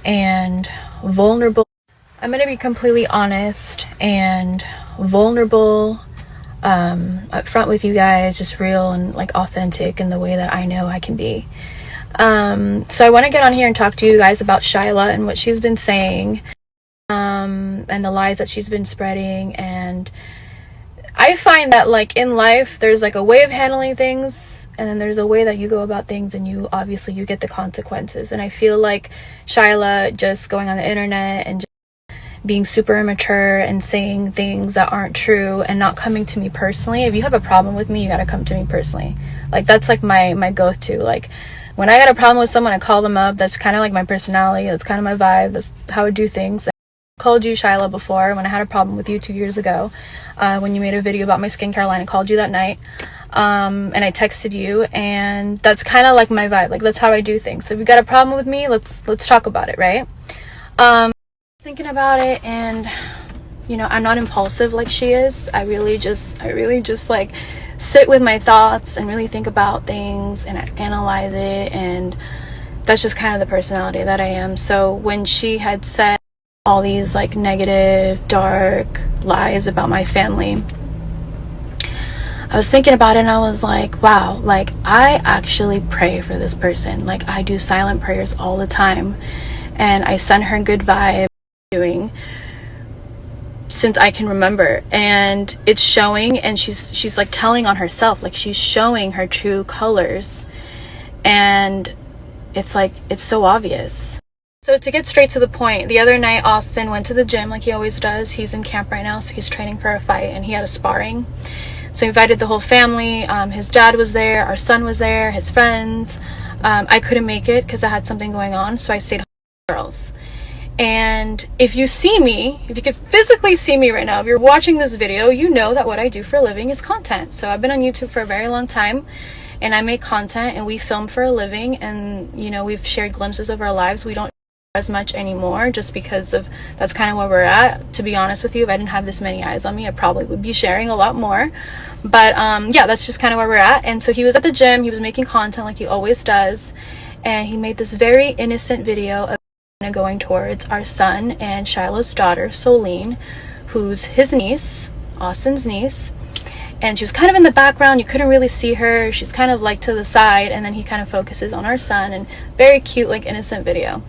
and vulnerable. I'm gonna be completely honest and vulnerable up front with you guys, just real and like authentic in the way that I know I can be. So I want to get on here and talk to you guys about Shyla and what she's been saying, and the lies that she's been spreading. And I find that like in life there's like a way of handling things, and then there's a way that you go about things, and you get the consequences. And I feel like Shyla just going on the internet and just being super immature and saying things that aren't true and not coming to me personally. If you have a problem with me, you gotta come to me personally. Like that's like my go-to. Like when I got a problem with someone, I call them up. That's kind of like my personality. That's kind of my vibe. That's how I do things. I called you, Shyla, before when I had a problem with you 2 years ago, when you made a video about my skincare line. I called you that night, and I texted you, and that's kind of like my vibe. Like that's how I do things. So if you got a problem with me, let's talk about it, right? Thinking about it, and you know, I'm not impulsive like she is. I really just like sit with my thoughts and really think about things and analyze it, and that's just kind of the personality that I am. So when she had said all these like negative, dark lies about my family, I was thinking about it, and I was like, wow, like I actually pray for this person. Like I do silent prayers all the time, and I send her good vibes doing since I can remember, and it's showing. And she's like telling on herself, like she's showing her true colors, and it's like it's so obvious. So to get straight to the point, the other night Austin went to the gym like he always does. He's in camp right now, so he's training for a fight, and he had a sparring. So he invited the whole family. His dad was there, our son was there, his friends. I couldn't make it because I had something going on, so I stayed home with the girls. And if you see me, if you could physically see me right now, if you're watching this video, you know that what I do for a living is content. So I've been on YouTube for a very long time, and I make content, and we film for a living, and you know, we've shared glimpses of our lives. We don't as much anymore just because of that's kind of where we're at. To be honest with you, if I didn't have this many eyes on me, I probably would be sharing a lot more. But yeah, that's just kind of where we're at. And so he was at the gym, he was making content like he always does, and he made this very innocent video of going towards our son and Shyla's daughter, Solene, who's his niece, Austin's niece. And she was kind of in the background, you couldn't really see her, she's kind of like to the side, and then he kind of focuses on our son, and very cute, like innocent video.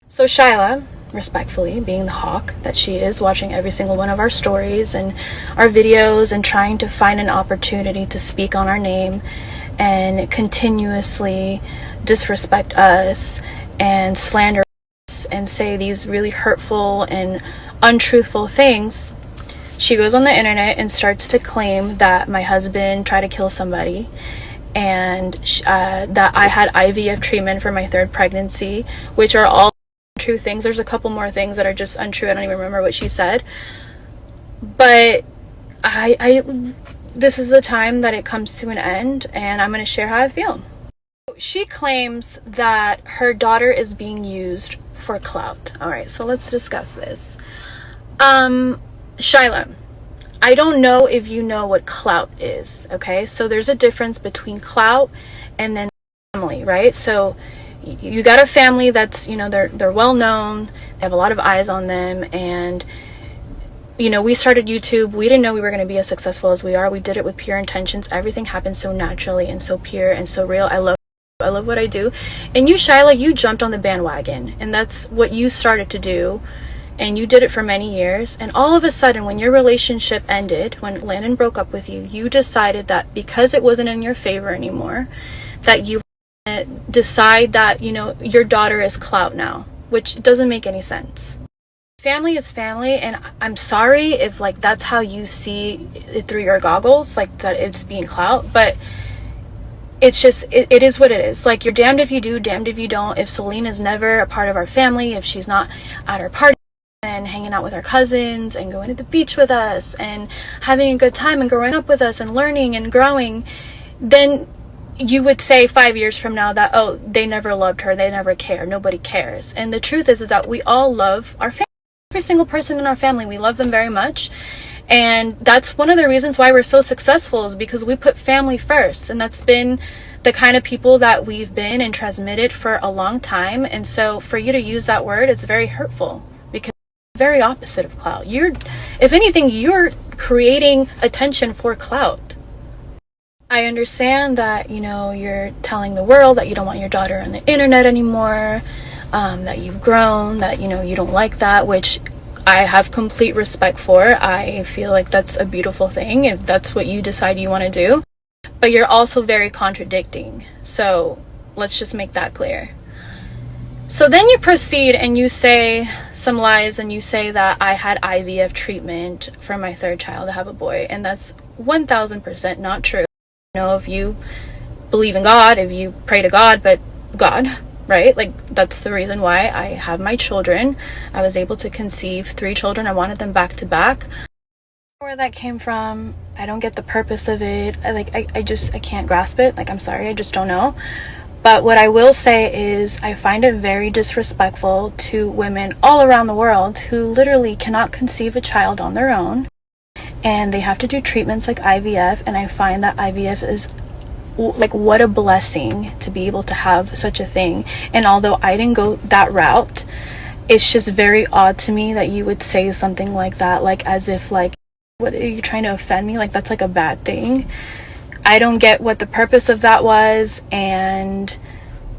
So Shyla, respectfully, being the hawk that she is, watching every single one of our stories and our videos and trying to find an opportunity to speak on our name and continuously disrespect us and slander and say these really hurtful and untruthful things, she goes on the internet and starts to claim that my husband tried to kill somebody, and that I had IVF treatment for my 3rd pregnancy, which are all true things. There's a couple more things that are just untrue. I don't even remember what she said, but this is the time that it comes to an end, and I'm going to share how I feel. She claims that her daughter is being used for clout. All right, so let's discuss this. Shyla, I don't know if you know what clout is, okay? So there's a difference between clout and then family, right? So you got a family that's, you know, they're well known, they have a lot of eyes on them, and you know, we started YouTube, we didn't know we were going to be as successful as we are. We did it with pure intentions. Everything happened so naturally and so pure and so real. I love what I do. And you, Shyla, you jumped on the bandwagon, and that's what you started to do, and you did it for many years. And all of a sudden, when your relationship ended, when Landon broke up with you, you decided that because it wasn't in your favor anymore, that you decide that, you know, your daughter is clout now, which doesn't make any sense. Family is family, and I'm sorry if like that's how you see it through your goggles, like that it's being clout, but it's just it is what it is. Like, you're damned if you do, damned if you don't. If Solene is never a part of our family, if she's not at our party and hanging out with our cousins and going to the beach with us and having a good time and growing up with us and learning and growing, then you would say 5 years from now that, oh, they never loved her, they never care, nobody cares. And the truth is that we all love our family. Every single person in our family, we love them very much. And that's one of the reasons why we're so successful, is because we put family first. And that's been the kind of people that we've been and transmitted for a long time. And so for you to use that word, it's very hurtful, because it's very opposite of clout. If anything, you're creating attention for clout. I understand that, you're telling the world that you don't want your daughter on the internet anymore, that you've grown, that, you don't like that, which I have complete respect for. I feel like that's a beautiful thing if that's what you decide you want to do. But you're also very contradicting. So let's just make that clear. So then you proceed and you say some lies, and you say that I had IVF treatment for my third child to have a boy. And that's 1000% not true. If you believe in God, if you pray to God, but God, right? Like, that's the reason why I have my children. I was able to conceive 3 children. I wanted them back to back. Where that came from, I don't get the purpose of it. I can't grasp it. Like, I'm sorry, I just don't know. But what I will say is I find it very disrespectful to women all around the world who literally cannot conceive a child on their own, and they have to do treatments like IVF. And I find that IVF is like, what a blessing to be able to have such a thing. And although I didn't go that route, it's just very odd to me that you would say something like that, like as if like, what are you trying to offend me? Like, that's like a bad thing. I don't get what the purpose of that was. And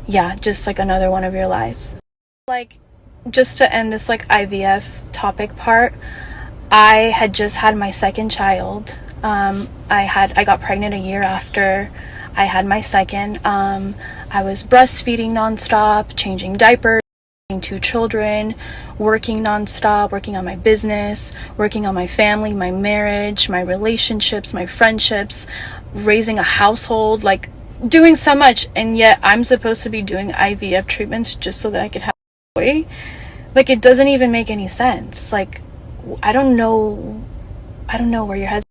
yeah, just like another one of your lies. Like, just to end this like IVF topic part, I had just had my second child. I got pregnant a year after I had my second. I was breastfeeding nonstop, changing diapers, 2 children, working nonstop, working on my business, working on my family, my marriage, my relationships, my friendships, raising a household, like doing so much. And yet I'm supposed to be doing IVF treatments just so that I could have a boy. Like, it doesn't even make any sense. Like, I don't know where your head's.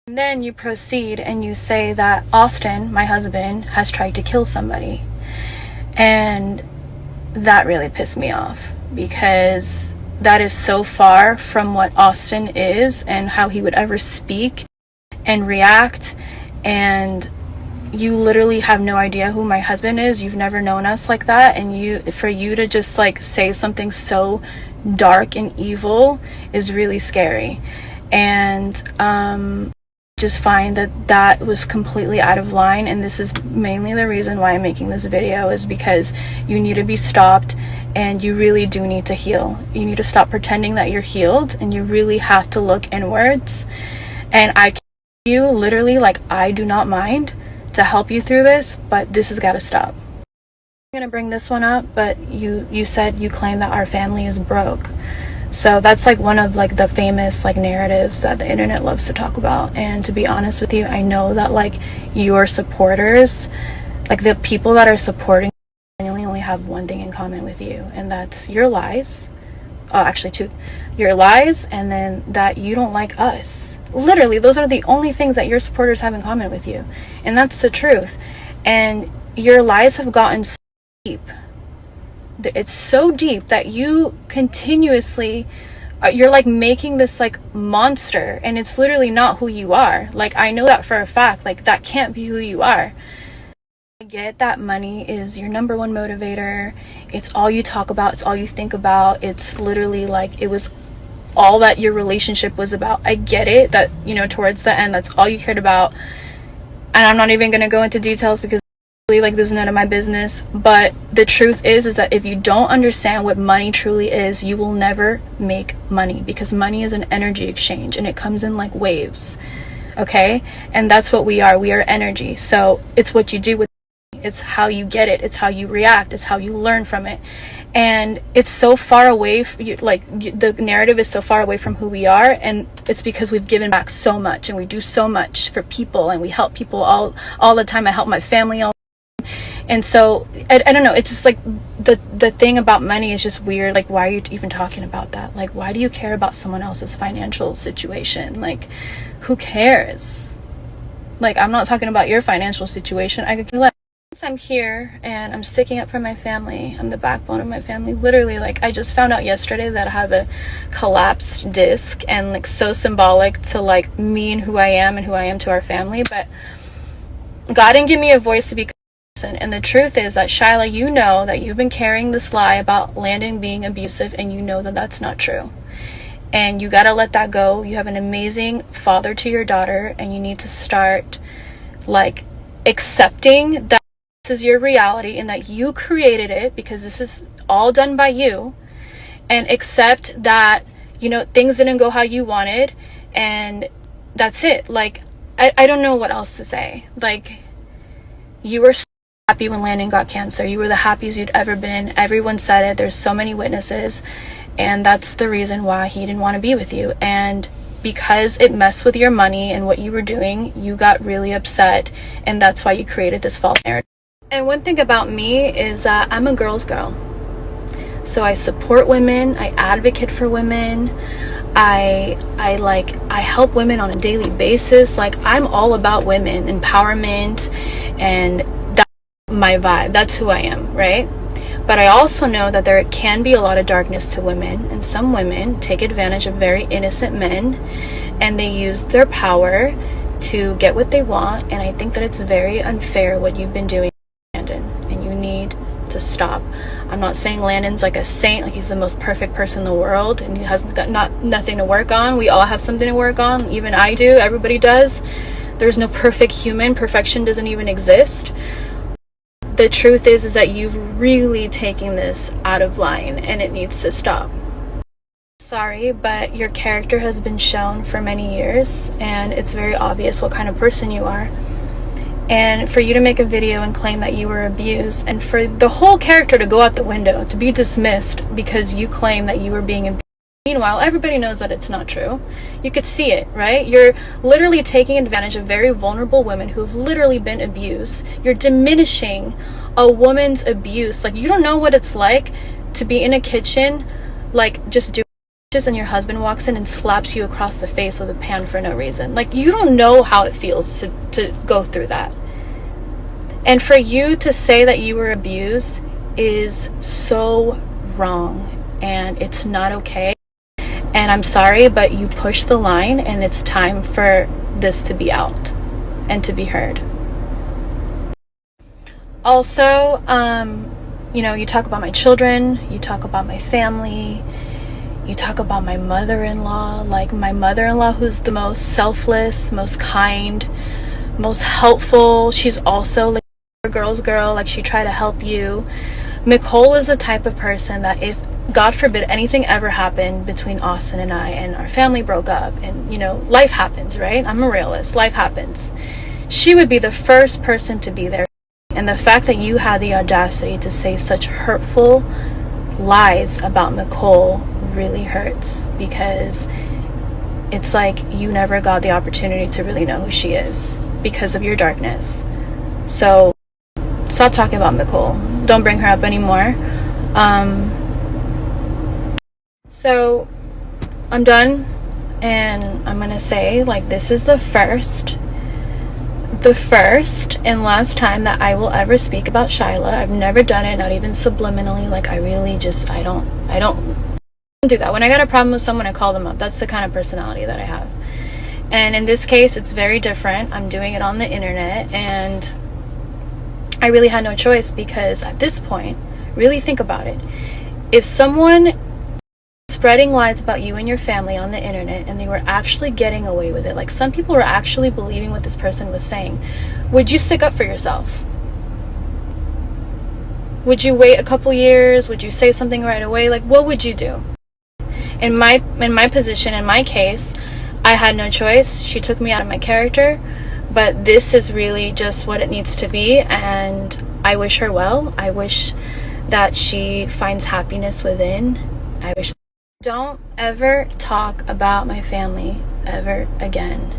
And then you proceed and you say that Austin, my husband, has tried to kill somebody. And that really pissed me off, because that is so far from what Austin is and how he would ever speak and react. And you literally have no idea who my husband is. You've never known us like that. And for you to just like say something so dark and evil is really scary. And just find that was completely out of line. And this is mainly the reason why I'm making this video, is because you need to be stopped, and you really do need to heal. You need to stop pretending that you're healed, and you really have to look inwards. And I can you literally, like, I do not mind to help you through this, but this has got to stop. I'm gonna bring this one up, but you said you claim that our family is broke. So that's like one of like the famous like narratives that the internet loves to talk about. And to be honest with you, I know that like your supporters, like the people that are supporting you, only have one thing in common with you, and that's your lies. Oh, actually 2. Your lies, and then that you don't like us. Literally, those are the only things that your supporters have in common with you. And that's the truth. And your lies have gotten so deep. It's so deep that you continuously you're like making this like monster, and it's literally not who you are. Like, I know that for a fact. Like, that can't be who you are. I get that money is your number one motivator. It's all you talk about, it's all you think about. It's literally like it was all that your relationship was about. I get it that, towards the end, that's all you cared about. And I'm not even going to go into details because like this is none of my business. But the truth is that if you don't understand what money truly is, you will never make money, because money is an energy exchange, and it comes in like waves. Okay? And that's what we are. We are energy. So it's what you do with it. It's how you get it. It's how you react. It's how you learn from it. And it's so far away the narrative is so far away from who we are, and it's because we've given back so much, and we do so much for people, and we help people all the time. I help my family all. And so I don't know, it's just like the thing about money is just weird. Like, why are you even talking about that? Like, why do you care about someone else's financial situation? Like, who cares? Like, I'm not talking about your financial situation. I could care less. I'm here and I'm sticking up for my family. I'm the backbone of my family. Literally, like, I just found out yesterday that I have a collapsed disc, and like so symbolic to like me and who I am to our family. But God didn't give me a voice to be person. And the truth is that, Shyla, you know that you've been carrying this lie about Landon being abusive, and you know that that's not true. And you gotta let that go. You have an amazing father to your daughter, and you need to start, like, accepting that this is your reality and that you created it, because this is all done by you. And accept that, you know, things didn't go how you wanted, and that's it. Like, I don't know what else to say. Like, you were so happy when Landon got cancer. You were the happiest you'd ever been. Everyone said it. There's so many witnesses. And that's the reason why he didn't want to be with you. And because it messed with your money and what you were doing, you got really upset. And that's why you created this false narrative. And one thing about me is that I'm a girl's girl. So I support women. I advocate for women. I help women on a daily basis. Like, I'm all about women empowerment, and that's my vibe. That's who I am, right? But I also know that there can be a lot of darkness to women, and some women take advantage of very innocent men, and they use their power to get what they want. And I think that it's very unfair what you've been doing, Landon, and you need to stop. I'm not saying Landon's like a saint, like he's the most perfect person in the world and he has got nothing to work on. We all have something to work on. Even I do. Everybody does. There's no perfect human. Perfection doesn't even exist. The truth is that you've really taken this out of line, and it needs to stop. Sorry, but your character has been shown for many years, and it's very obvious what kind of person you are. And for you to make a video and claim that you were abused, and for the whole character to go out the window, to be dismissed because you claim that you were being abused. Meanwhile, everybody knows that it's not true. You could see it, right? You're literally taking advantage of very vulnerable women who have literally been abused. You're diminishing a woman's abuse. Like, you don't know what it's like to be in a kitchen, like, just doing dishes, and your husband walks in and slaps you across the face with a pan for no reason. Like, you don't know how it feels to go through that. And for you to say that you were abused is so wrong, and it's not okay. And I'm sorry, but you pushed the line, and it's time for this to be out and to be heard. Also, you know, you talk about my children, you talk about my family, you talk about my mother-in-law, like my mother-in-law, who's the most selfless, most kind, most helpful. She's also like a girl's girl, like she tried to help you. Nicole is the type of person that if, God forbid, anything ever happened between Austin and I, and our family broke up, and, you know, life happens, right? I'm a realist. Life happens. She would be the first person to be there. And the fact that you had the audacity to say such hurtful lies about Nicole really hurts, because it's like you never got the opportunity to really know who she is because of your darkness. So stop talking about Nicole. Don't bring her up anymore. So I'm done, and I'm gonna say, like, this is the first and last time that I will ever speak about Shyla. I've never done it, not even subliminally. Like, I really just, I don't do that. When I got a problem with someone, I call them up. That's the kind of personality that I have. And in this case, it's very different. I'm doing it on the internet, and I really had no choice, because at this point, really think about it. If someone spreading lies about you and your family on the internet, and they were actually getting away with it, like some people were actually believing what this person was saying, would you stick up for yourself? Would you wait a couple years? Would you say something right away? Like, what would you do? In my position, in my case, I had no choice. She took me out of my character, but this is really just what it needs to be, and I wish her well. I wish that she finds happiness within. I wish. Don't ever talk about my family ever again.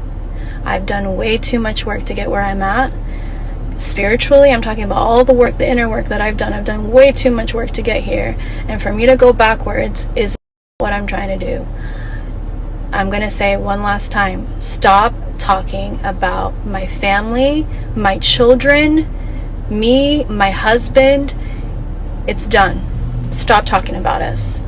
I've done way too much work to get where I'm at. Spiritually, I'm talking about all the work, the inner work that I've done way too much work to get here, and for me to go backwards is what I'm trying to do. I'm gonna say it one last time: stop talking about my family, my children, me, my husband. It's done. Stop talking about us.